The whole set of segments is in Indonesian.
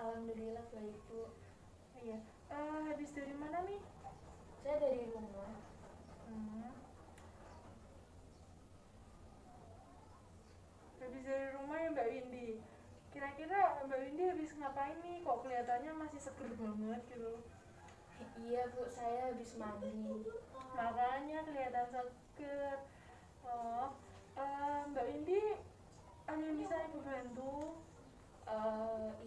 Alhamdulillah baik Bu. Iya. Habis dari mana nih? Saya dari rumah. Hmm. Habis dari rumah ya Mbak Windy. Kira-kira Mbak Windy habis ngapain nih? Kok kelihatannya masih seger banget gitu. Iya Bu, saya habis mandi. Makanya kelihatan seger. Oh, Mbak Windy ada yang bisa ibu bantu?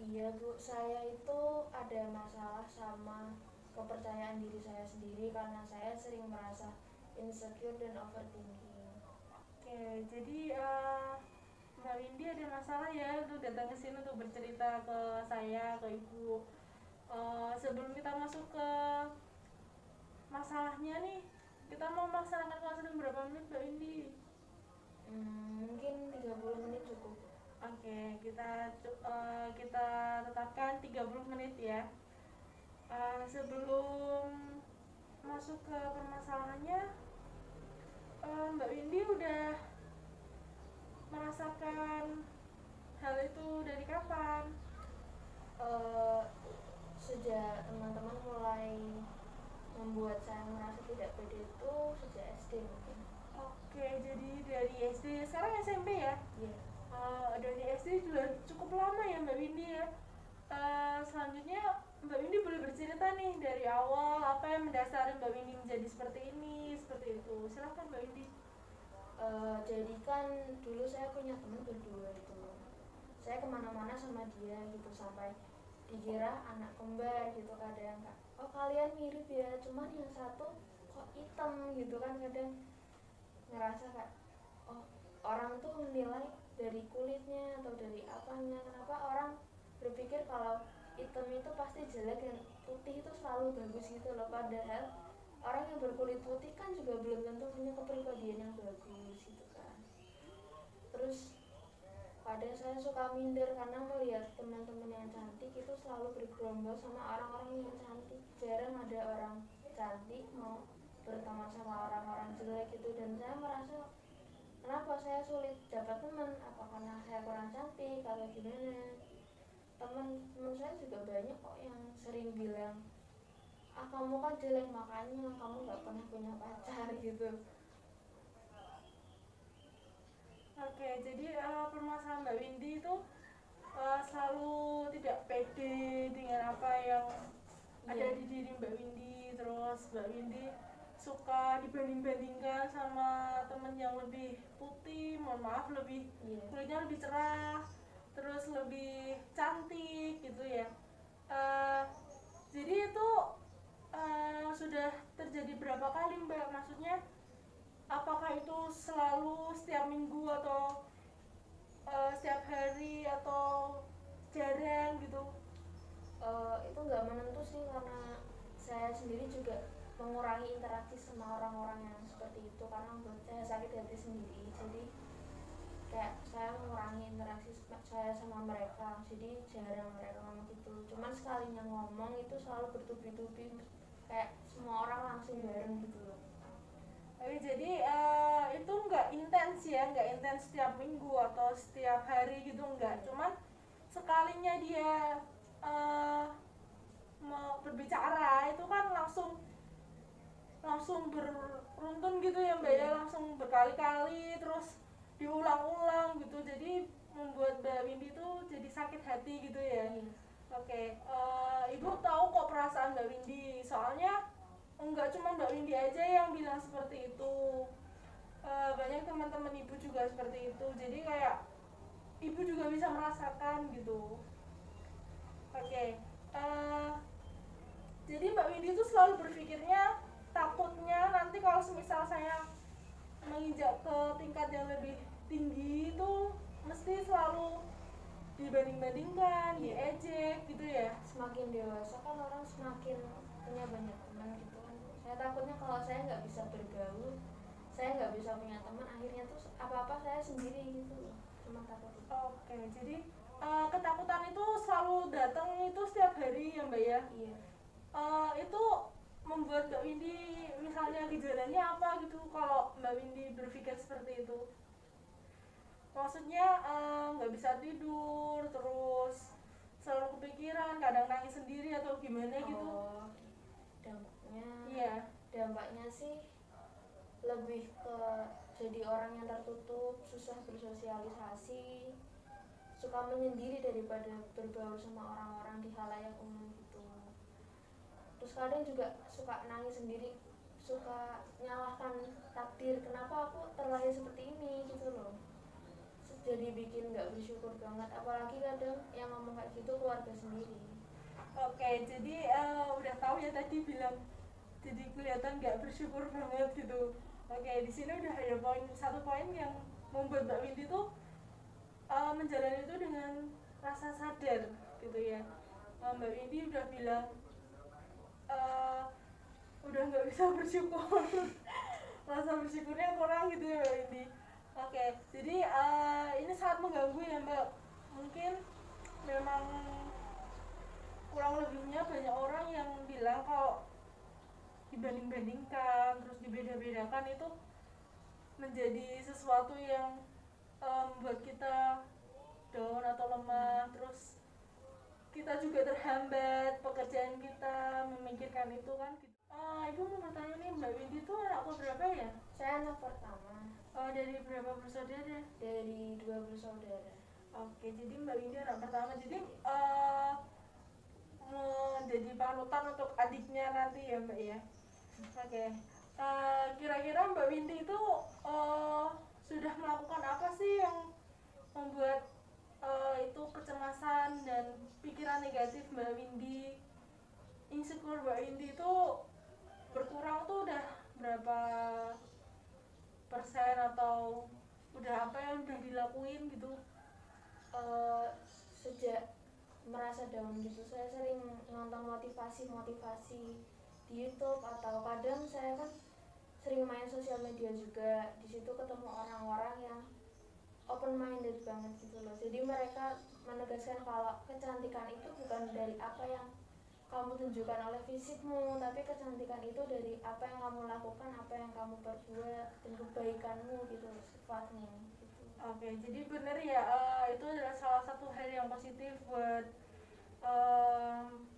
Iya Bu, saya itu ada masalah sama kepercayaan diri saya sendiri karena saya sering merasa insecure dan overthinking. Oke, jadi Mbak Windy ada masalah ya untuk datang ke sini untuk bercerita ke saya, ke ibu. Sebelum kita masuk ke masalahnya nih, kita mau melaksanakan konseling berapa menit Mbak Windy? Mungkin 30 menit cukup. Oke, kita tetapkan 30 menit ya. Sebelum masuk ke permasalahannya, Mbak Windy udah merasakan hal itu dari kapan? Eh, Sejak teman-teman mulai membuat saya merasa tidak pede itu sejak SD mungkin. Oke, jadi dari SD, sekarang SMP ya? Iya. Dari SD sudah cukup lama ya Mbak Windy ya. Selanjutnya Mbak Windy boleh bercerita nih dari awal apa yang mendasari Mbak Windy menjadi seperti ini, seperti itu. Silahkan Mbak Windy. Jadi kan dulu saya punya teman berdua itu, saya kemana-mana sama dia gitu sampai dikira anak kembar gitu kadang kak. Oh kalian mirip ya, cuman yang satu kok hitam gitu kan kadang ngerasa kak. Oh orang tuh menilai dari kulitnya atau dari apanya, kenapa orang berpikir kalau hitam itu pasti jelek dan putih itu selalu bagus gitu loh, padahal orang yang berkulit putih kan juga belum tentu punya kepribadian yang bagus gitu kan. Terus kadang saya suka minder karena melihat teman-teman yang cantik itu selalu bergerombol sama orang-orang yang cantik, jarang ada orang cantik mau berteman sama orang-orang jelek gitu, dan saya merasa kenapa saya sulit dapat teman, apa karena saya kurang cantik atau gimana. Teman-teman saya juga banyak kok yang sering bilang, ah kamu kan jelek makanya kamu gak pernah punya pacar gitu. Oke, jadi permasalahan Mbak Windy itu selalu tidak pede dengan apa yang ada Iya. di diri Mbak Windy. Terus Mbak Windy suka dibanding-bandingkan sama temen yang lebih putih, mohon maaf, lebih Iya. kulitnya lebih cerah, terus lebih cantik gitu ya. Eh, jadi itu sudah terjadi berapa kali Mbak? Maksudnya apakah itu selalu setiap minggu atau setiap hari atau jarang gitu? Itu nggak menentu sih karena saya sendiri juga mengurangi interaksi sama orang-orang yang seperti itu karena buat saya sakit hati sendiri, jadi kayak saya mengurangi interaksi saya sama mereka, jadi jarang mereka ngomong gitu, cuman sekalinya ngomong itu selalu bertubi-tubi kayak semua orang langsung bareng gitu loh. Oke, jadi itu nggak intens ya, nggak intens setiap minggu atau setiap hari gitu, nggak. Iya. Cuman sekalinya dia uh, mau berbicara itu kan langsung langsung beruntun gitu ya Mbak ya, Iya. langsung berkali-kali terus diulang-ulang gitu. Jadi membuat Mbak Windy itu jadi sakit hati gitu ya. Iya. Oke, Ibu tahu kok perasaan Mbak Windy. Soalnya enggak cuma Mbak Windy aja yang bilang seperti itu. Banyak teman-teman Ibu juga seperti itu. Jadi kayak Ibu juga bisa merasakan gitu. Oke, jadi Mbak Windy itu selalu berpikirnya takutnya nanti kalau semisal saya menginjak ke tingkat yang lebih tinggi itu mesti selalu dibanding-bandingkan, Iya. diejek gitu ya. Semakin dewasa kan orang semakin punya banyak teman gitu kan, saya takutnya kalau saya nggak bisa bergaul, saya nggak bisa punya teman, akhirnya tuh apa-apa saya sendiri gitu loh, cuma takut itu. Oke, jadi ketakutan itu selalu datang itu setiap hari ya Mbak ya. Iya. Itu membuat Mbak Windy misalnya gejalanya apa gitu kalau Mbak Windy berpikir seperti itu? Maksudnya nggak bisa tidur, terus selalu kepikiran bilang nangis sendiri atau gimana gitu? Oh, dampaknya Iya. dampaknya sih lebih ke jadi orang yang tertutup, susah bersosialisasi, suka menyendiri daripada berbaur sama orang-orang di halayak umum gitu. Terus kadang juga suka nangis sendiri, suka nyalahkan takdir, kenapa aku terlahir seperti ini gitu loh. Jadi bikin nggak bersyukur banget, apalagi kadang yang ngomong kayak gitu keluarga sendiri. Oke, jadi udah tahu ya tadi bilang jadi kelihatan nggak bersyukur banget gitu. Oke, di sini udah ada satu poin yang membuat Mbak Windy tuh menjalani itu dengan rasa sadar gitu ya. Mbak Windy udah bilang udah nggak bisa bersyukur, rasa bersyukurnya kurang gitu ya Mbak Windy. Oke, jadi ini sangat mengganggu ya Mbak. Mungkin memang kurang lebihnya banyak orang yang bilang kalau dibanding-bandingkan terus dibeda-bedakan itu menjadi sesuatu yang membuat kita down atau lemah, terus kita juga terhambat pekerjaan kita memikirkan itu kan. Ibu mau bertanya nih, Mbak Windy tuh anak berapa ya? Saya anak pertama Dari berapa bersaudara? dari 2 bersaudara. Oke, jadi Mbak Windy anak pertama, jadi menjadi panutan untuk adiknya nanti ya Mbak ya. Oke, kira-kira Mbak Windy itu sudah melakukan apa sih yang membuat itu kecemasan dan pikiran negatif Mbak Windy, insecure Mbak Windy itu berkurang tuh udah berapa persen, atau udah apa yang udah dilakuin gitu? Sejak merasa down gitu, saya sering nonton motivasi di YouTube, atau kadang saya kan sering main sosial media juga. Di situ ketemu orang-orang yang open minded banget gitu loh. Jadi mereka menegaskan kalau kecantikan itu bukan dari apa yang kamu tunjukkan oleh fisikmu, tapi kecantikan itu dari apa yang kamu lakukan, apa yang kamu perbuat, dan kebaikanmu gitu, sifatnya gitu. Oke, jadi bener ya, itu adalah salah satu hal yang positif buat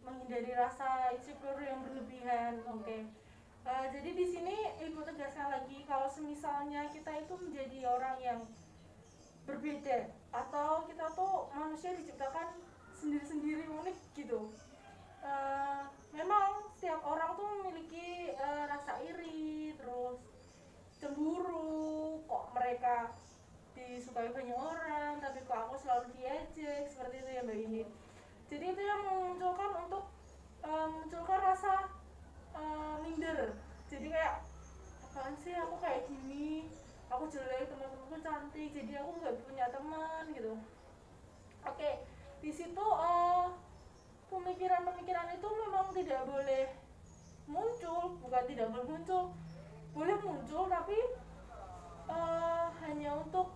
menghindari rasa insecure yang berlebihan. Oke. Jadi di sini ibu tegaskan lagi kalau semisalnya kita itu menjadi orang yang berbeda, atau kita tuh manusia diciptakan sendiri-sendiri unik gitu. Memang setiap orang tuh memiliki rasa iri, terus cemburu, kok mereka disukai banyak orang tapi kok aku selalu diejek, seperti itu ya Mbak Indi. Jadi itu yang memunculkan munculkan rasa minder. Jadi kayak apaan sih aku kayak gini, aku jelek, teman-temanku cantik, jadi aku nggak punya teman gitu. Oke, di situ pemikiran-pemikiran itu memang tidak boleh muncul, bukan tidak boleh muncul, boleh muncul tapi hanya untuk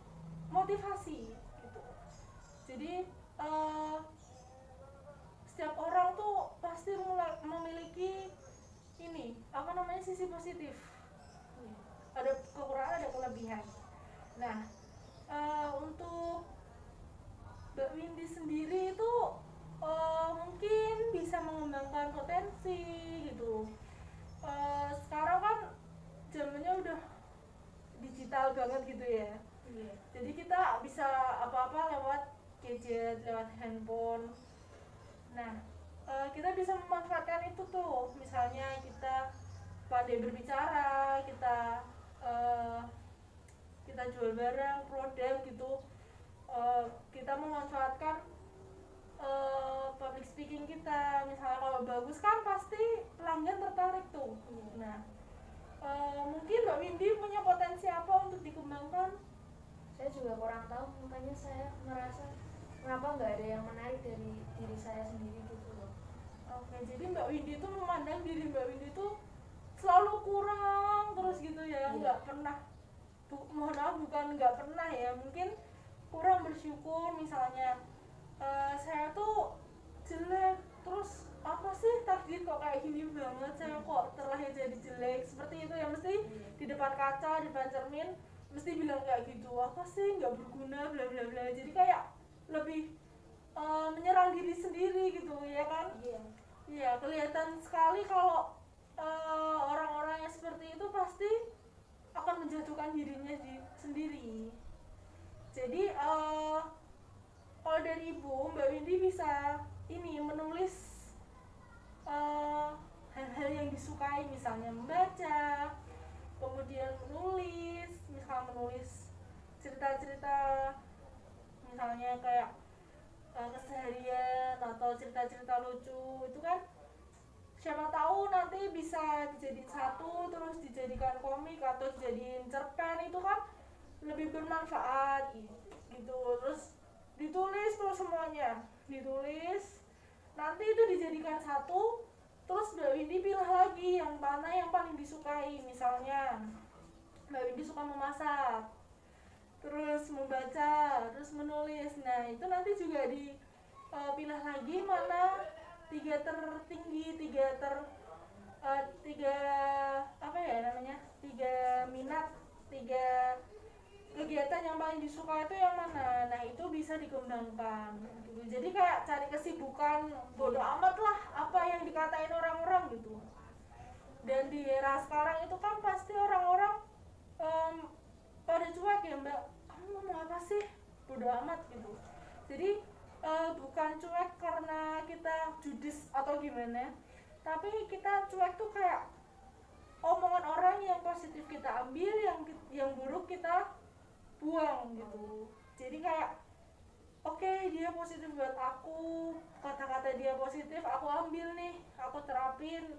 motivasi gitu. Jadi setiap orang tuh pasti memiliki ini apa namanya sisi positif, ada kekurangan ada kelebihan. Nah, untuk Mbak Windy sendiri itu mungkin bisa mengembangkan potensi gitu. Sekarang kan zamannya udah digital banget gitu ya. Jadi kita bisa apa-apa lewat gadget, lewat handphone. Nah, kita bisa memanfaatkan itu tuh. Misalnya kita pandai berbicara, kita jual barang, produk gitu. Kita memanfaatkan public speaking kita. Misalnya kalau bagus kan pasti pelanggan tertarik tuh. Nah, mungkin Mbak Windy punya potensi apa untuk dikembangkan? Saya juga kurang tahu, makanya saya merasa kenapa nggak ada yang menarik dari diri saya sendiri gitu loh. Oke, jadi Mbak Windy itu memandang diri Mbak Windy itu selalu kurang terus gitu ya, nggak pernah mohon maaf bukan nggak pernah ya, mungkin kurang bersyukur. Misalnya saya tuh jelek, terus apa sih takdir kok kayak gini banget, saya kok terlahir jadi jelek, seperti itu ya, mesti di depan kaca, di depan cermin mesti bilang kayak gitu, apa sih nggak berguna bla bla bla. Jadi kayak lebih menyerang diri sendiri gitu ya kan. Iya. Iya, kelihatan sekali kalau orang-orang yang seperti itu pasti akan menjatuhkan dirinya sendiri. Jadi kalau dari ibu, Mbak Windy bisa ini menulis hal-hal yang disukai, misalnya membaca, kemudian menulis cerita-cerita, misalnya kayak keseharian atau cerita-cerita lucu. Itu kan siapa tahu nanti bisa dijadiin satu, terus dijadikan komik atau dijadiin cerpen. Itu kan lebih bermanfaat gitu. Terus ditulis terus semuanya, ditulis, nanti itu dijadikan satu, terus Mbak Windy pilih lagi yang mana yang paling disukai. Misalnya Mbak Windy suka memasak, terus membaca, terus menulis. Nah itu nanti juga dipilih lagi mana tiga tertinggi, tiga apa ya namanya, tiga minat, tiga kegiatan yang paling disuka itu yang mana. Nah itu bisa dikembangkan gitu. Jadi kayak cari kesibukan, bodo amat lah apa yang dikatain orang-orang gitu. Dan di era sekarang itu kan pasti orang-orang pada cuek ya, Mbak, kamu ngomong apa sih, bodo amat gitu. Jadi bukan cuek karena kita judes atau gimana, tapi kita cuek tuh kayak omongan orang yang positif kita ambil, yang buruk kita buang gitu. Jadi kayak oke, dia positif buat aku, kata-kata dia positif aku ambil nih, aku terapin,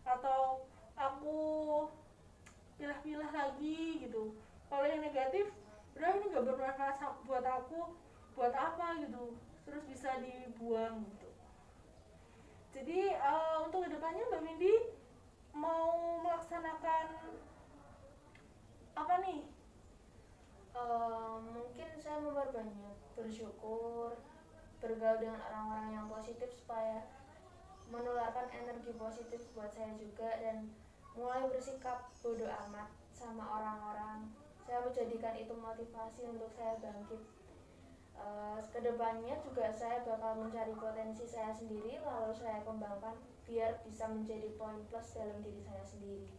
atau aku pilah-pilah lagi gitu. Kalau yang negatif, udah ini gak bermanfaat buat aku, buat apa gitu, terus bisa dibuang gitu. Jadi untuk kedepannya Mbak Windy mau melaksanakan apa nih? Mungkin saya memperbanyak bersyukur, bergaul dengan orang-orang yang positif supaya menularkan energi positif buat saya juga, dan mulai bersikap bodoh amat sama orang-orang. Saya menjadikan itu motivasi untuk saya bangkit. Kedepannya juga saya bakal mencari potensi saya sendiri, lalu saya kembangkan biar bisa menjadi poin plus dalam diri saya sendiri.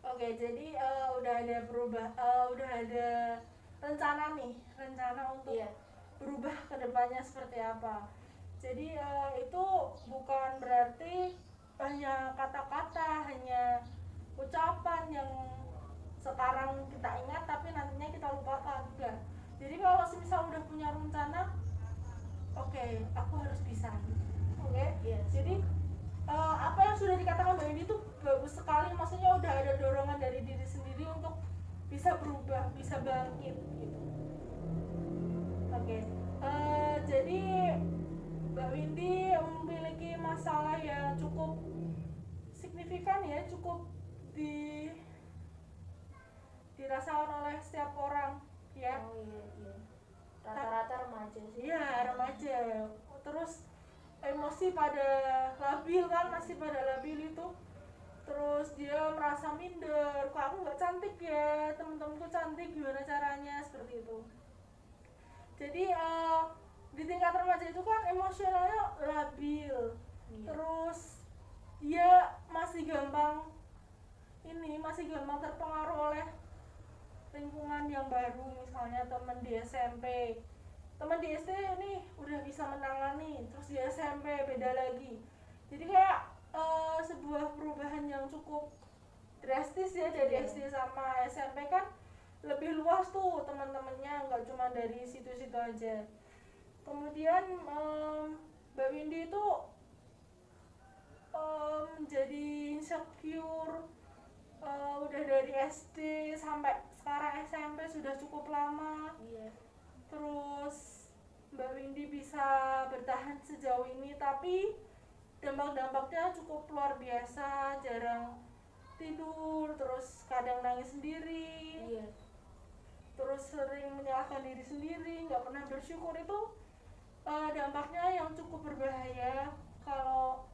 Oke, jadi udah ada rencana untuk berubah kedepannya seperti apa. Jadi itu bukan berarti hanya kata-kata, hanya ucapan yang sekarang kita ingat tapi nantinya kita lupakan. Enggak. Jadi kalau misal udah punya rencana, oke, aku harus bisa. Oke? Jadi apa yang sudah dikatakan Mbak Indi itu bagus sekali, maksudnya udah ada dorongan dari diri sendiri untuk bisa berubah, bisa bangkit gitu. Oke. Jadi Mbak Windy memiliki masalah yang cukup signifikan ya, cukup dirasakan oleh setiap orang ya. Oh iya. Rata-rata remaja sih. Iya, remaja. Terus emosi pada labil kan, masih pada labil itu. Terus dia merasa minder, kok aku nggak cantik ya, temen-temenku cantik, gimana caranya, seperti itu. Jadi di tingkat remaja itu kan emosionalnya labil. Iya. Terus dia masih gampang terpengaruh oleh lingkungan yang baru, misalnya teman di SMP, teman di SD ini udah bisa menangani, terus di SMP beda lagi. Jadi kayak sebuah perubahan yang cukup drastis ya, dari SD sama SMP kan lebih luas tuh teman-temannya, nggak cuma dari situ-situ aja. Kemudian Mbak Windy itu menjadi insecure udah dari SD sampai sekarang SMP sudah cukup lama. Iya. Terus Mbak Windy bisa bertahan sejauh ini, tapi dampak-dampaknya cukup luar biasa, jarang tidur, terus kadang nangis sendiri. Iya. Terus sering menyalahkan diri sendiri, nggak pernah bersyukur. Itu dampaknya yang cukup berbahaya kalau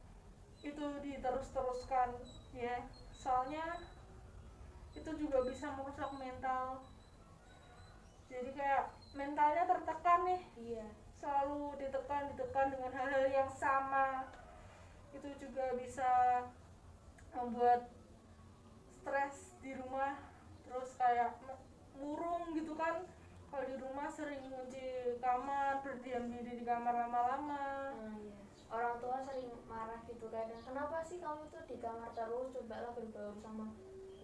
itu diterus-teruskan ya, soalnya itu juga bisa merusak mental. Jadi kayak mentalnya tertekan nih. Iya. selalu ditekan dengan hal-hal yang sama, itu juga bisa membuat stres di rumah, terus kayak murung gitu kan. Kalau di rumah sering kunci kamar, berdiam diri di kamar lama-lama. Iya. Orang tua sering marah gitu kadang, kenapa sih kamu tuh di kamar terus, cobalah berbaur sama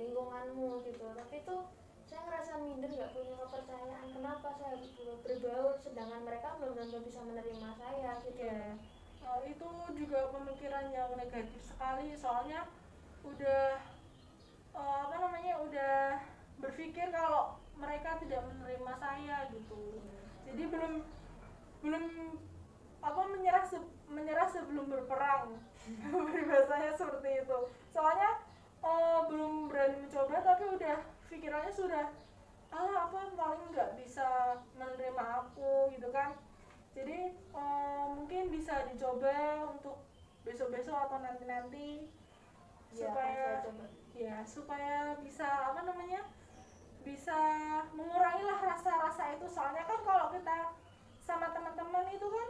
lingkunganmu gitu. Tapi tuh saya ngerasa minder, nggak punya kepercayaan, kenapa saya harus berbaur sedangkan mereka belum tentu bisa menerima saya gitu. Ya, itu juga pemikiran yang negatif sekali, soalnya udah udah berpikir kalau mereka tidak menerima saya gitu. Jadi belum menyerah sebelum berperang. Bahasanya seperti itu. Soalnya belum berani mencoba tapi udah pikirannya sudah paling nggak bisa menerima aku gitu kan. Jadi mungkin bisa dicoba untuk besok-besok atau nanti-nanti supaya supaya bisa bisa mengurangi lah rasa-rasa itu. Soalnya kan kalau kita sama teman-teman itu kan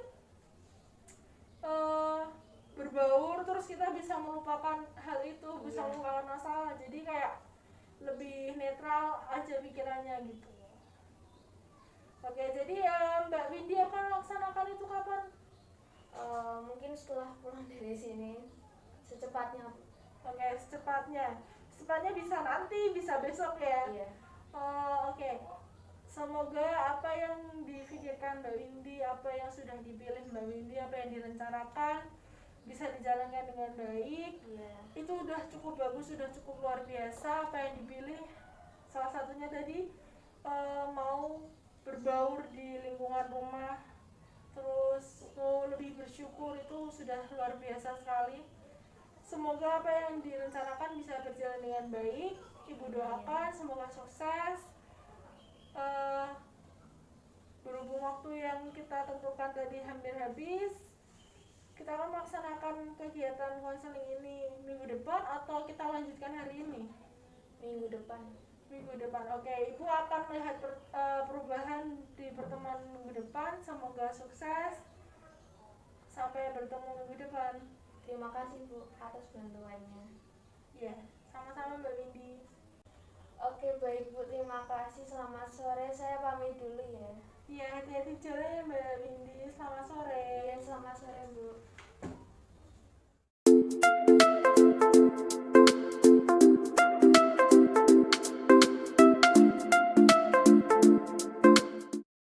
berbaur, terus kita bisa melupakan hal itu, bisa melupakan masalah, jadi kayak lebih netral aja pikirannya gitu. Oke, jadi Mbak Windy akan melaksanakan itu kapan? Mungkin setelah pulang dari sini, secepatnya. Oke, secepatnya bisa nanti, bisa besok ya. Iya. Oke. Semoga apa yang difikirkan Mbak Windy, apa yang sudah dipilih Mbak Windy, apa yang direncanakan bisa dijalankan dengan baik. Itu udah cukup bagus, sudah cukup luar biasa apa yang dipilih. Salah satunya tadi mau berbaur di lingkungan rumah, terus mau lebih bersyukur, itu sudah luar biasa sekali. Semoga apa yang direncanakan bisa berjalan dengan baik. Ibu doakan semoga sukses. Berhubung waktu yang kita tentukan tadi hampir habis, kita akan melaksanakan kegiatan konseling ini minggu depan atau kita lanjutkan hari ini? Minggu depan. Oke, Ibu akan melihat perubahan di pertemuan minggu depan. Semoga sukses. Sampai bertemu minggu depan. Terima kasih Bu atas bantuannya. Ya, sama-sama Mbak Windy. Oke, baik Bu, terima kasih. Selamat sore, saya pamit dulu ya. Iya, hati-hati jalan ya Mbak Windy. Selamat sore. Iya, selamat sore Bu.